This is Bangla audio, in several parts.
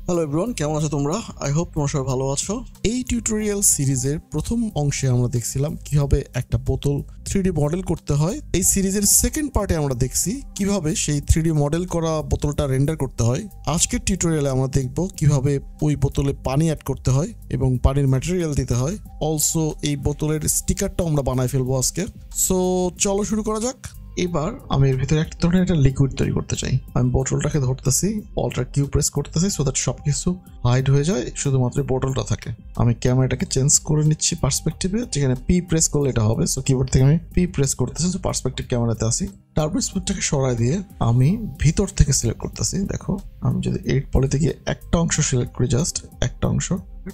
হ্যালো এভরিওয়ান, কেমন আছো তোমরা? আই হোপ তোমরা সবাই ভালো আছো। এই টিউটোরিয়াল সিরিজের প্রথম অংশে আমরা দেখছিলাম কিভাবে একটা বোতল 3D মডেল করতে হয়। এই সিরিজের সেকেন্ড পার্টে আমরা দেখছি কিভাবে সেই 3D মডেল করা বোতলটা রেন্ডার করতে হয়। আজকের টিউটোরিয়ালে আমরা দেখব কিভাবে ওই বোতলে পানি অ্যাড করতে হয় এবং পানির ম্যাটেরিয়াল দিতে হয়। অলসো এই বোতলের স্টিকারটা আমরা বানাই ফেলবো আজকে। সো চলো শুরু করা যাক। এবার আমি এর ভিতরে একটা ধরনের একটা লিকুইড তৈরি করতে চাই। আমি বোতলটাকে ধরতেছি, অল্টার কিউ প্রেস করতেছি সো দ্যাট সবকিছু হাইড হয়ে যায়, শুধুমাত্র বোতলটা থাকে। আমি ক্যামেরাটাকে চেঞ্জ করে নিচ্ছি পার্সপেক্টিভে, যেখানে পি প্রেস করলে এটা হবে। সো কিবোর্ড থেকে আমি পি প্রেস করতেছি, সো পার্সপেক্টিভ ক্যামেরাতে আসি। টার্বো স্পিডটাকে সরাই দিয়ে আমি ভিতর থেকে সিলেক্ট করতেছি। দেখো, আমি যদি এইট পলিতে গিয়ে একটা অংশ সিলেক্ট করি, জাস্ট একটা অংশ,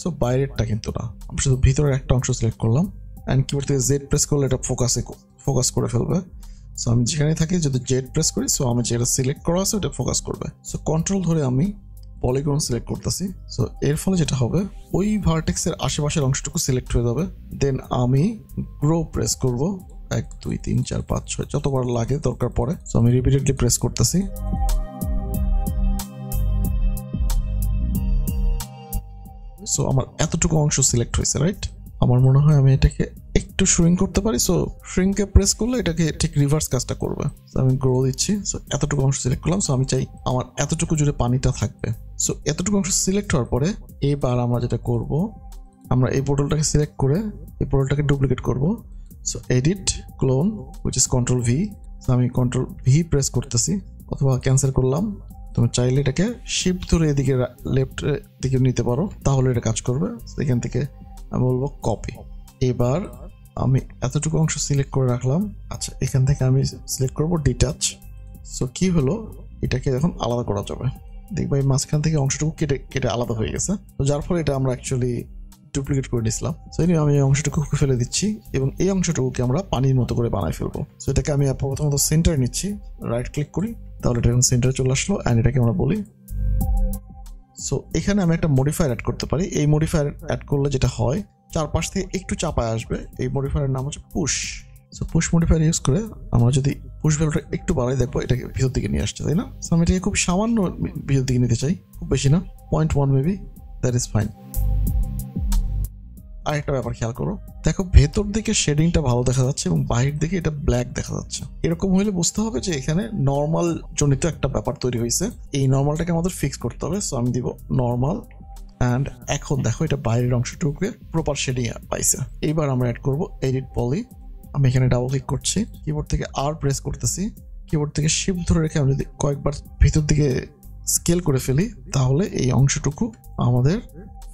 সো বাইরেরটা কিন্তু না, আমি শুধু ভিতরের একটা অংশ সিলেক্ট করলাম। অ্যান্ড কিবোর্ড থেকে জেড প্রেস করলে এটা ফোকাস করে ফেলবে। সো আমি যেখানে থাকি যদি জেড প্রেস করি, সো আমি যেটা সিলেক্ট করা আছে ওটা ফোকাস করবে। সো কন্ট্রোল ধরে আমি পলিগন সিলেক্ট করতেছি। সো এর ফলে যেটা হবে, ওই ভার্টেক্সের আশেপাশের অংশটুকু সিলেক্ট হয়ে যাবে। দেন আমি গ্রো প্রেস করব 1 2 3 4 5 6 যতবার লাগে দরকার পড়ে। সো আমি রিপিটেডলি প্রেস করতেছি। সো আমার এতটুকু অংশ সিলেক্ট হয়েছে, রাইট? আমার মনে হয় আমি এটাকে একটু শ্রিঙ্ক করতে পারি। সো শ্রিঙ্কে প্রেস করলে এটাকে ঠিক রিভার্স কাজটা করবে। সো আমি গ্রো দিচ্ছি। সো এতটুকু অংশ সিলেক্ট করলাম। সো আমি চাই আমার এতটুকু জুড়ে পানিটা থাকবে। সো এতটুকু অংশ সিলেক্ট হওয়ার পরে এবার আমরা যেটা করব, আমরা এই বোতলটাকে সিলেক্ট করে এই বোতলটাকে ডুপ্লিকেট করব। So edit clone which is control V. So আমি কন্ট্রোল ভি প্রেস করতেছি, অথবা ক্যান্সেল করলাম। তুমি চাইলে এটাকে শিফট ধরে এদিকে লেফট দিকে নিতে পারো, তাহলে এটা কাজ করবে। এখান থেকে আমি বলবো কপি। এবার আমি এতটুকু অংশ সিলেক্ট করে রাখলাম। আচ্ছা, এখান থেকে আমি সিলেক্ট করব ডিটাচ। সো কি হলো, এটাকে এখন আলাদা করা যাবে। দেখবা এই মাঝখান থেকে অংশটুকু কেটে আলাদা হয়ে গেছে। তো যার ফলে এটা আমরা অ্যাকচুয়ালি ডুপ্লিকেট করে নিয়েছিলাম। সো আমি এই অংশটুকু ফেলে দিচ্ছি এবং এই অংশটুকুকে আমরা পানির মতো করে বানাই ফেলবো। সো এটাকে আমি প্রথমত সেন্টারে নিচ্ছি, রাইট ক্লিক করি, তাহলে এটা এখন সেন্টারে চলে আসলো। অ্যান্ড এটাকে আমরা বলি। সো এখানে আমি একটা মডিফায়ার অ্যাড করতে পারি। এই মডিফায়ার অ্যাড করলে যেটা হয়, চারপাশ থেকে একটু চাপায় আসবে। এই মডিফায়ারের নাম হচ্ছে push. So push modifier use করে আমরা যদি পুশ ভ্যালুটা একটু বাড়াই, দেখবো এটাকে ভিতর দিকে নিয়ে আসছে, তাই না? সো আমি এটাকে খুব সামান্য ভিতর দিকে নিতে চাই, খুব বেশি না, 0.1 মেবি, দ্যাট ইজ ফাইন। আরেকটা ব্যাপার খেয়াল করো, দেখো ভেতর দিকে শেডিংটা ভালো দেখা যাচ্ছে এবং বাইরের দিকে এটা ব্ল্যাক দেখা যাচ্ছে। এরকম হলে বুঝতে হবে যে এখানে নর্মাল জনিত একটা ব্যাপার তৈরি হয়েছে। এই নর্মালটাকে আমাদের ফিক্স করতে হবে। সো আমি দিব নর্মাল। অ্যান্ড এখন দেখো এটা বাইরের অংশটুকুকে প্রপার শেডিং পাইছে। এইবার আমরা অ্যাড করব এডিট পলি। আমি এখানে ডাবল ক্লিক করছি, কিবোর্ড থেকে আর প্রেস করতেছি, কিবোর্ড থেকে শিফট ধরে রেখে আমি যদি কয়েকবার ভিতর দিকে স্কেল করে ফেলি, তাহলে এই অংশটুকু আমাদের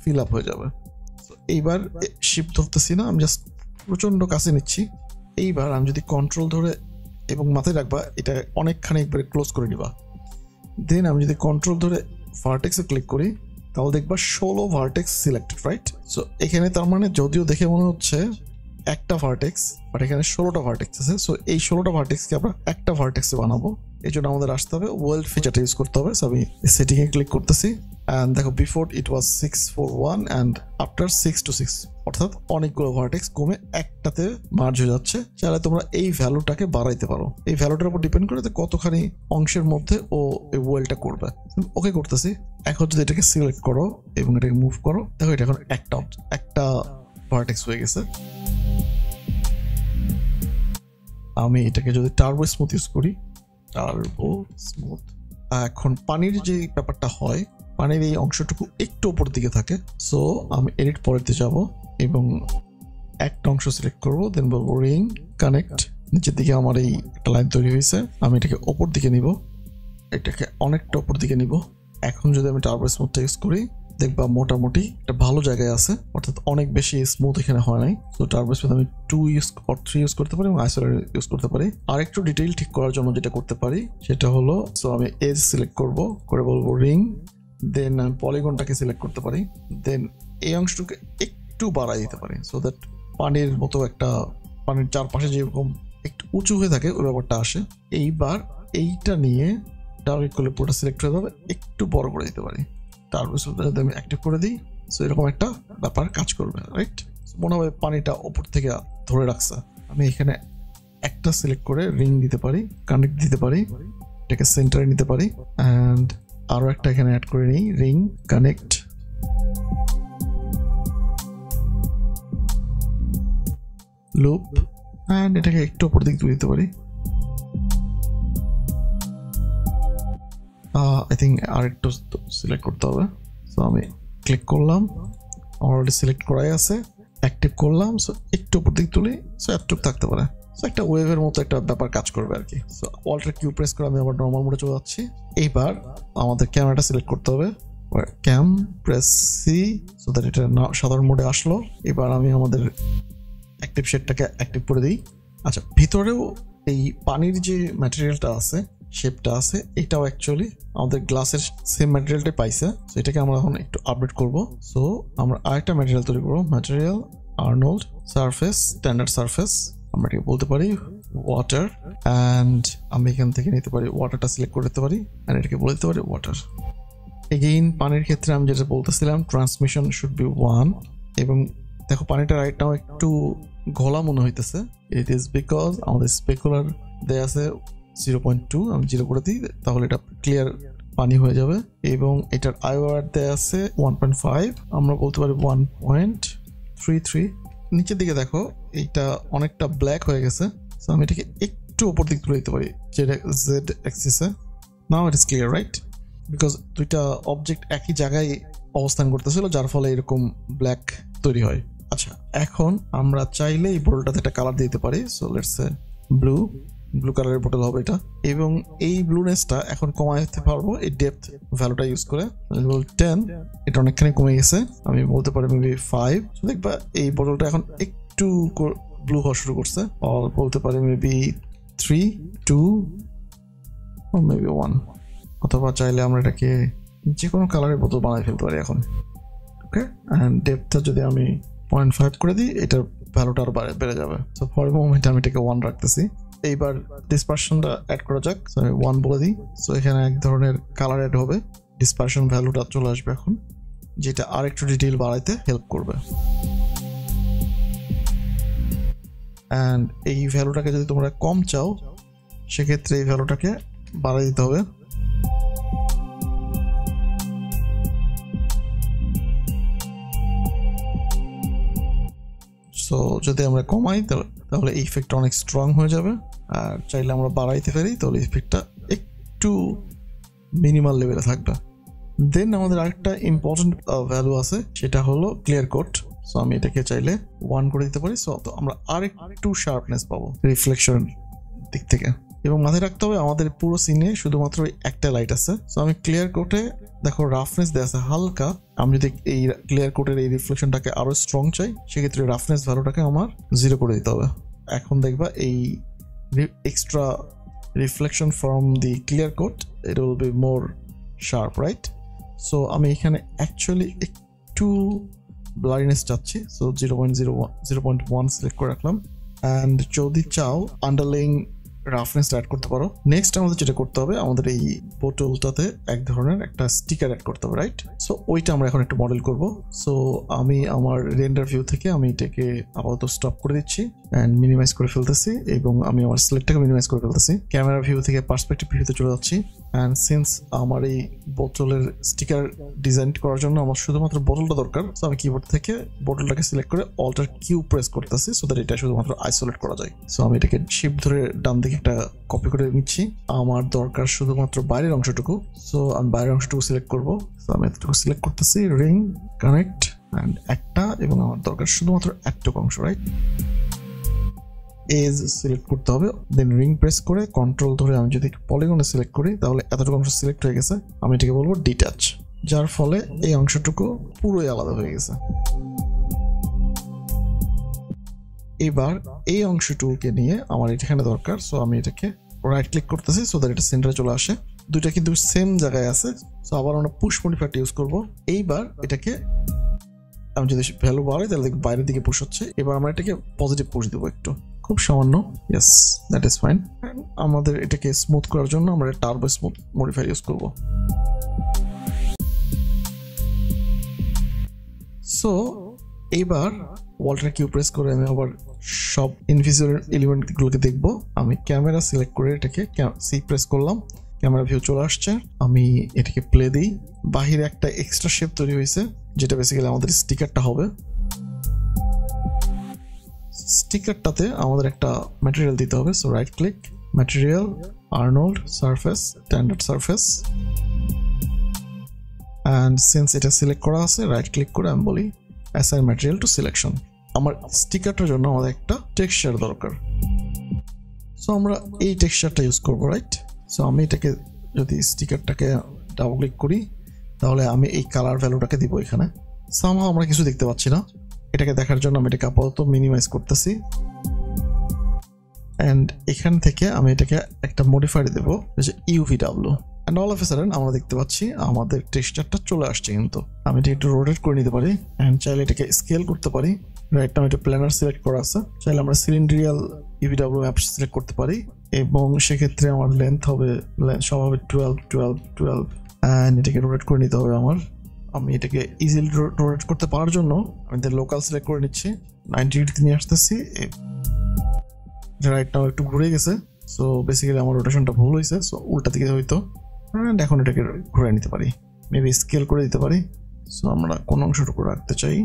ফিল আপ হয়ে যাবে। এইবার শিফট ধরতেছি না, আমি জাস্ট প্রচন্ড কাছে নিচ্ছি। এইবার আমি যদি কন্ট্রোল ধরে এবং মাথায় রাখবা, এটা অনেকখানি একবারে ক্লোজ করে নিবা। দেন আমি যদি কন্ট্রোল ধরে ভার্টেক্সে ক্লিক করি, তাহলে দেখবা 16 ভার্টেক্স সিলেক্টেড, রাইট? সো এখানে তার মানে যদিও দেখে মনে হচ্ছে একটা ভার্টেক্স, বাট এখানে 16টা ভার্টেক্স আছে। সো এই 16টা ভার্টেক্সকে আমরা একটা ভার্টেক্সে বানাবো। এই জন্য আমাদের আসতে হবে ওয়ার্ল্ড ফিচারটা ইউজ করতে হবে। সো আমি সেটিংয়ে ক্লিক করতেছি। অ্যান্ড দেখো before it was 6 4 1 and after 6 to 6, অর্থাৎ অনেকগুলো ভার্টেক্স কমে একটাতে মার্জ হয়ে যাচ্ছে। চাইলে তোমরা এই ভ্যালুটাকে বাড়াইতে পারো। এই ভ্যালুটার উপর ডিপেন্ড করে কতখানি অংশের মধ্যে ও এই ওয়েলটা করবে। ওকে করতেছি। এখন যদি এটাকে সিলেক্ট করো এবং এটাকে মুভ করো, দেখো এটা এখন একটা ভার্টেক্স হয়ে গেছে। আমি এটাকে যদি টার্বো স্মুথ ইউজ করি, টার্বো স্মুথ, এখন পানির যে ব্যাপারটা হয়, পানির এই অংশটুকু একটু উপর দিকে থাকে। সো আমি এডিট পরেতে যাব এবং একটা অংশ সিলেক্ট করব, দেন বলবো রিং কানেক্ট। নিচের দিকে আমার এই একটা লাইন তৈরি হয়েছে, আমি এটাকে ওপর দিকে নিব, এটাকে অনেকটা উপর দিকে নিব। এখন যদি আমি টার্বো স্মুথটা ইউজ করি, দেখবা মোটামুটি একটা ভালো জায়গায় আছে, অর্থাৎ অনেক বেশি স্মুথ এখানে হয় নাই। তো টার্বো স্মুথ আমি 2 or 3 ইউজ করতে পারি এবং আইসোলেটর ইউজ করতে পারি। আর একটু ডিটেইল ঠিক করার জন্য যেটা করতে পারি সেটা হলো, সো আমি এজ সিলেক্ট করব, করে বলবো রিং, দেন আমি পলিগনটাকে সিলেক্ট করতে পারি, দেন এই অংশটুকে একটু বাড়াই দিতে পারি, সো দ্যাট পানির মতো একটা, পানির চারপাশে যেরকম একটু উঁচু হয়ে থাকে ওই ব্যাপারটা আসে। এইবার এইটা নিয়ে টার্গেট করলে পুরোটা সিলেক্ট হয়ে যাবে, একটু বড় করে দিতে পারি। টার্বো স্মুথটা যদি আমি অ্যাক্টিভ করে দিই, সো এরকম একটা ব্যাপার কাজ করবে, রাইট? মনে হবে পানিটা ওপর থেকে ধরে রাখছে। আমি এখানে একটা সিলেক্ট করে রিং দিতে পারি, কানেক্ট দিতে পারি, এটাকে সেন্টারে নিতে পারি, অ্যান্ড আরো একটা এখানে অ্যাড করে নিই, রিং কানেক্ট। লুপ এন্ড এটাকে একটু উপর দিক তুলে দিতে পারি। আই থিঙ্ক আর একটু সিলেক্ট করতে হবে। সো আমি ক্লিক করলাম, অলরেডি সিলেক্ট করাই আছে, অ্যাক্টিভ করলাম। সো একটু উপর দিক তুলি, সো এতটুকু থাকতে পারে। সো একটা ওয়েভের মতো একটা ব্যাপার কাজ করবে আর কি। সো অল্টার কিউ প্রেস করে আমি আবার নর্মাল মোডে চলে যাচ্ছি। এইবার আমাদের ক্যামেরাটা সিলেক্ট করতে হবে, ক্যাম প্রেস সি, সো দ্যাট এটা সাধারণ মোডে আসলো। এবার আমি আমাদের অ্যাক্টিভ শেডটাকে অ্যাক্টিভ করে দিই। আচ্ছা, ভিতরেও এই পানির যে ম্যাটেরিয়ালটা আছে, শেপটা আছে, এটাও অ্যাকচুয়ালি আমাদের গ্লাসের সেম ম্যাটেরিয়ালটাই পাইছে। সো এটাকে আমরা এখন একটু আপডেট করব। সো আমরা আরেকটা ম্যাটেরিয়াল তৈরি করবো, material Arnold surface, standard surface. আমরা এটাকে বলতে পারি ওয়াটার, অ্যান্ড আমি এখান থেকে নিতে পারি ওয়াটারটা সিলেক্ট করে দিতে পারি, অ্যান্ড এটাকে বলে দিতে পারি ওয়াটার। এগেইন পানির ক্ষেত্রে আমি যেটা বলতেছিলাম, ট্রান্সমিশন শুড বি 1। এবং দেখো পানিটা রাইট নাও একটু ঘোলা মনে হইতেছে। ইট ইজ বিকজ আমাদের স্পেকুলার দেয়া আছে 0.2, আমি 0 করে দিই, তাহলে এটা ক্লিয়ার পানি হয়ে যাবে। এবং এটার আইওআর দেয়া আছে 1.5, আমরা বলতে পারি 1.33। নিচের দিকে দেখো এইটা অনেকটা ব্ল্যাক হয়ে গেছে। সো আমি এটাকে একটু উপর দিক তুলে দিতে পারি, যেটা জেড অ্যাক্সিসে। Now it is clear, right? Because দুইটা অবজেক্ট একই জায়গায় অবস্থান করতেছিল, যার ফলে এরকম ব্ল্যাক তৈরি হয়। আচ্ছা, এখন আমরা চাইলে এই বোতলটাতে একটা কালার দিতে পারি। সো লেটস সে ব্লু কালারের বোতল হবে এটা। এবং এই ব্লুনেসটা এখন কমাইতে পারবো এই ডেপথ ভ্যালুটা ইউজ করে। 10, এটা অনেকখানি কমে গেছে, আমি বলতে পারি মেবি 5। দেখবা এই বোতলটা এখন একটু ব্লু হওয়া শুরু করছে, আর বলতে পারি মেবি 3, 2 মেবি 1। অথবা চাইলে আমরা এটাকে যে কোনো কালারের বোতল বানাই ফেলতে পারি এখন। ওকে, অ্যান্ড ডেপথটা যদি আমি 0.5 করে দিই, এটার ভ্যালুটা আরো বেড়ে যাবে। সো ফর মোমেন্ট আমি এটাকে 1 রাখতেছি। এইবার ডিসপারশনটা অ্যাড করা যাক। সো আমি 1 বলে দিই। সো এখানে এক ধরনের কালার অ্যাড হবে, ডিসপারশন ভ্যালুটা চলে আসবে এখন, যেটা আর একটু ডিটেইল বাড়াইতে হেল্প করবে। অ্যান্ড এই ভ্যালুটাকে যদি তোমরা কম চাও, সেক্ষেত্রে এই ভ্যালুটাকে বাড়াই দিতে হবে। সো যদি আমরা কমাই তাহলে এই ইফেক্টটা অনেক স্ট্রং হয়ে যাবে, আর চাইলে আমরা বাড়াইতে পারি, তাহলে ইফেক্টটা একটু মিনিমাল লেভেলে থাকবে। দেন আমাদের আরেকটা ইম্পর্টেন্ট ভ্যালু আছে, সেটা হলো ক্লিয়ার কোট। সো আমি এটাকে চাইলে 1 করে দিতে পারি। সো আমরা আরেকটু শার্পনেস পাবো রিফ্লেকশন দিক থেকে। এবং মাথায় রাখতে হবে আমাদের পুরো সিনে শুধুমাত্র একটা লাইট আছে। সো আমি ক্লিয়ার কোটে দেখো রাফনেস দেওয়া আছে হালকা। আমি যদি এই ক্লিয়ার কোটের এই রিফ্লেকশনটাকে আরো স্ট্রং চাই, সেক্ষেত্রে রাফনেস ভ্যালুটাকে আমার 0 করে দিতে হবে। এখন দেখবা এই extra reflection from the clear coat, it will be more sharp, right? So আমি এখানে অ্যাকচুয়ালি একটু ব্লারিনেস চাচ্ছি। সো 0.1 সিলেক্ট করে রাখলাম। অ্যান্ড যদি চাও আন্ডারলাইং রাফনেস অ্যাড করতে পারো। নেক্সট আমাদের যেটা করতে হবে, আমাদের এই বোতলটাতে এক ধরনের একটা স্টিকার অ্যাড করতে হবে, রাইট? সো ওইটা আমরা এখন একটু মডেল করব। সো আমি আমার রেন্ডার ভিউ থেকে আমি এটাকে আপাতত স্টপ করে দিচ্ছি অ্যান্ড মিনিমাইজ করে ফেলতেছি, এবং আমি আমার সিলেক্টটাকে মিনিমাইজ করে ফেলতেছি। ক্যামেরা ভিউ থেকে পার্সপেক্টিভ ভিউতে চলে যাচ্ছি। অ্যান্ড সিন্স আমার এই বোতলের স্টিকার ডিজাইন করার জন্য আমার শুধুমাত্র বোতলটা দরকার, সো আমি কিবোর্ড থেকে বোতলটাকে সিলেক্ট করে অল্টার কিউ প্রেস করতেছি, সো দ্যাট এটা শুধুমাত্র আইসোলেট করা যায়। সো আমি এটাকে শিফট ধরে ডান দিকে একটা কপি করে নিচ্ছি। আমার দরকার শুধুমাত্র বাইরের অংশটুকু। সো আমি বাইরের অংশটুকু সিলেক্ট করবো। সো আমি এতটুকু সিলেক্ট করতেছি, রিং কানেক্ট অ্যান্ড একটা, এবং আমার দরকার শুধুমাত্র একটুকু অংশ, রাইট? এজ সিলেক্ট করতে হবে, দেন রিং প্রেস করে কন্ট্রোল ধরে আমি যদি পলিগনে সিলেক্ট করি, তাহলে এতটুকু অংশ সিলেক্ট হয়ে গেছে। আমি এটাকে বলবো ডিটাচ, যার ফলে এই অংশটুকু পুরোই আলাদা হয়ে গেছে। এবার এই অংশটুকুকে নিয়ে আমার এখানে দরকার। সো আমি এটাকে রাইট ক্লিক করতেছি, সো দ্যাট এটা সেন্টারে চলে আসে। দুইটা কিন্তু সেম জায়গায় আছে। সো আবার আমরা পুশ মডিফায়ারটা ইউজ করবো। এইবার এটাকে আমি যদি ভ্যালু বাড়াই, তাহলে বাইরের দিকে পুশ হচ্ছে। এবার আমরা এটাকে পজিটিভ পুশ দেবো একটু, খুব সামান্য। Yes, that is fine. আমাদের এটাকে স্মুথ করার জন্য আমরা টার্বো স্মুথ মডিফায়ার ইউজ করবো। সো এইবার ওয়াল্টার কিউ প্রেস করে আমি আবার সব ইনভিজিবল এলিমেন্টগুলোকে দেখবো। আমি ক্যামেরা সিলেক্ট করে এটাকে সি প্রেস করলাম, ক্যামেরা ভিউ চলে আসছে। আমি এটাকে প্লে দিই, বাহিরে একটা এক্সট্রা শেপ তৈরি হয়েছে যেটা বেসিক্যালি আমাদের স্টিকারটা হবে। স্টিকারটাতে আমাদের একটা ম্যাটেরিয়াল দিতে হবে। So right click, material, Arnold surface, standard surface, and since এটা সিলেক্ট করা আছে রাইট ক্লিক করে আমি বলি অ্যাসাইন ম্যাটেরিয়াল টু সিলেকশন। আমার স্টিকারটার জন্য আমাদের একটা টেক্সচার দরকার। সো আমরা এই টেক্সচারটা ইউজ করবো, রাইট? সো আমি এটাকে যদি স্টিকারটাকে ডাবল ক্লিক করি তাহলে আমি এই কালার ভ্যালুটাকে দিব এখানে। সামহাও আমরা কিছু দেখতে পাচ্ছি না, এটাকে দেখার জন্য আমি এটাকে আপাতত মিনিমাইজ করতেছি, অ্যান্ড এখান থেকে আমি এটাকে একটা মডিফায়ার দেবো UVW, and all of a sudden আমরা দেখতে পাচ্ছি আমাদের টেক্সচারটা চলে আসছে। কিন্তু আমি এটা একটু রোটেট করে নিতে পারি, অ্যান্ড চাইলে এটাকে স্কেল করতে পারি। রাইট নাও এটা প্ল্যানার সিলেক্ট করা আছে, চাইলে আমরা সিলিন্ড্রিয়াল UVW ম্যাপ সিলেক্ট করতে পারি, এবং সেক্ষেত্রে আমার লেন্থ হবে সব হবে 12 12 12, অ্যান্ড এটাকে রোটেট করে নিতে হবে আমার। আমি এটাকে ইজিলি রোটেট করতে পারার জন্য আমি লোকাল সিলেক্ট করে নিচ্ছি, 90 ডিগ্রি নিয়ে আসতেছি। রাইট নাও একটু ঘুরে গেছে, সো বেসিক্যালি আমার রোটেশনটা ভুল হয়েছে, সো উল্টা দিকে হয়তো। অ্যান্ড এখন এটাকে ঘুরে নিতে পারি, মেবি স্কেল করে দিতে পারি। সো আমরা কোন অংশটুকু রাখতে চাই,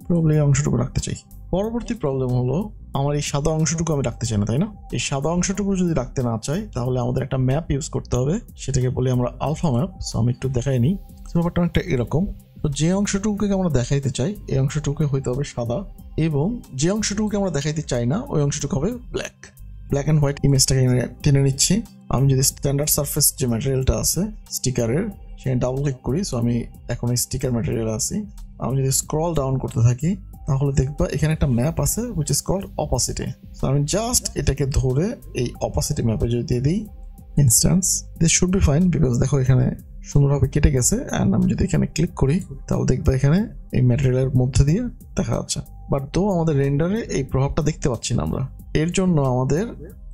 প্রবলেম এই অংশটুকু রাখতে চাই। পরবর্তী প্রবলেম হলো আমার এই সাদা অংশটুকু আমি রাখতে চাই না, তাই না? এই সাদা অংশটুকু যদি রাখতে না চাই তাহলে আমাদের একটা ম্যাপ ইউজ করতে হবে, সেটাকে বলি আমরা আলফা ম্যাপ। সো আমি একটু দেখাই নিই, ব্যাপারটা অনেকটা এরকম। তো যে অংশটুকুকে আমরা দেখাইতে চাই এই অংশটুকু হইতে হবে সাদা, এবং যে অংশটুকুকে আমরা দেখাইতে চাই না ওই অংশটুকু হবে ব্ল্যাক অ্যান্ড হোয়াইট। ইমেজটাকে টেনে নিচ্ছি। আমি যদি স্ট্যান্ডার্ড সারফেস যে ম্যাটেরিয়ালটা আছে স্টিকারের সেখানে ডাবল ক্লিক করি, সো আমি এখন এই স্টিকার ম্যাটেরিয়াল আছি। আমি যদি স্ক্রল ডাউন করতে থাকি তাহলে দেখবা এখানে একটা ম্যাপ আছে which is called opacity। So আমি জাস্ট এটাকে ধরে এই opacity ম্যাপে যদি দিয়ে দিই instance, this should be fine, because দেখো এখানে সুন্দরভাবে কেটে গেছে। অ্যান্ড আমি যদি এখানে ক্লিক করি তাহলে দেখবা এখানে এই ম্যাটেরিয়ালের মধ্যে দিয়ে দেখা যাচ্ছে, বাট তো আমাদের রেন্ডারে এই প্রভাবটা দেখতে পাচ্ছি না আমরা। এর জন্য আমাদের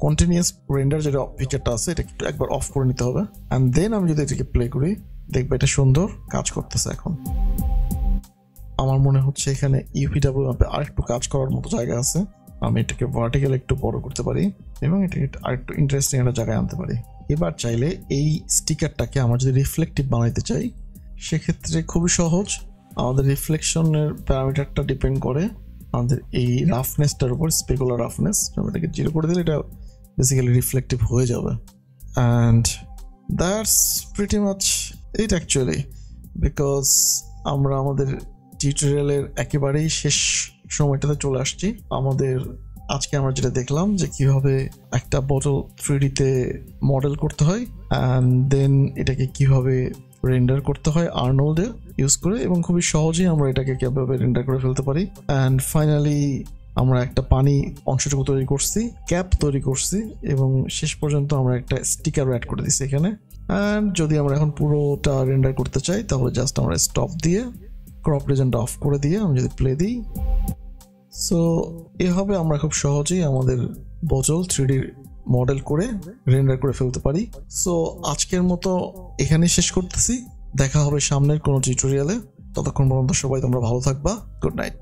কন্টিনিউয়াস রেন্ডার যেটা ফিচারটা আছে এটা একটু একবার অফ করে নিতে হবে, অ্যান্ড দেন আমি যদি এটাকে প্লে করি দেখবা এটা সুন্দর কাজ করতেছে। এখন আমার মনে হচ্ছে এখানে UVW ম্যাপে আরেকটু কাজ করার মতো জায়গা আছে। আমি এটাকে ভার্টিক্যাল একটু বড় করতে পারি এবং এটাকে আরেকটু ইন্টারেস্টিং একটা জায়গায় আনতে পারি। এবার চাইলে এই স্টিকারটাকে আমরা যদি রিফ্লেক্টিভ বানাইতে চাই সেক্ষেত্রে খুবই সহজ। আমাদের রিফ্লেকশনের প্যারামিটারটা ডিপেন্ড করে আমাদের এই রাফনেসটার উপর, স্পেকুলার রাফনেস। এটাকে 0 করে দিলে এটা বেসিক্যালি রিফ্লেক্টিভ হয়ে যাবে, and that's pretty much it actually, because আমরা আমাদের টিউটোরিয়ালের একেবারেই শেষ সময়টাতে চলে আসছি। আমাদের আজকে আমরা যেটা দেখলাম যে কিভাবে একটা বোতল 3D তে মডেল করতে হয়, অ্যান্ড দেন এটাকে কিভাবে রেন্ডার করতে হয় আর্নল্ডে ইউজ করে, এবং খুবই সহজেই আমরা এটাকে কিভাবে রেন্ডার করে ফেলতে পারি। অ্যান্ড ফাইনালি আমরা একটা পানি অংশটুকু তৈরি করছি, ক্যাপ তৈরি করছি, এবং শেষ পর্যন্ত আমরা একটা স্টিকার অ্যাড করে দিচ্ছি এখানে। অ্যান্ড যদি আমরা এখন পুরোটা রেন্ডার করতে চাই তাহলে জাস্ট আমরা স্টপ দিয়ে ক্রপ রিজনটা অফ করে দিয়ে আমি যদি প্লে দিই, সো এভাবে আমরা খুব সহজেই আমাদের বোতল 3D মডেল করে রেন্ডার করে ফেলতে পারি। সো আজকের মতো এখানেই শেষ করতেছি, দেখা হবে সামনের কোনো টিউটোরিয়ালে। ততক্ষণ পর্যন্ত সবাই তোমরা ভালো থাকবা। Good night.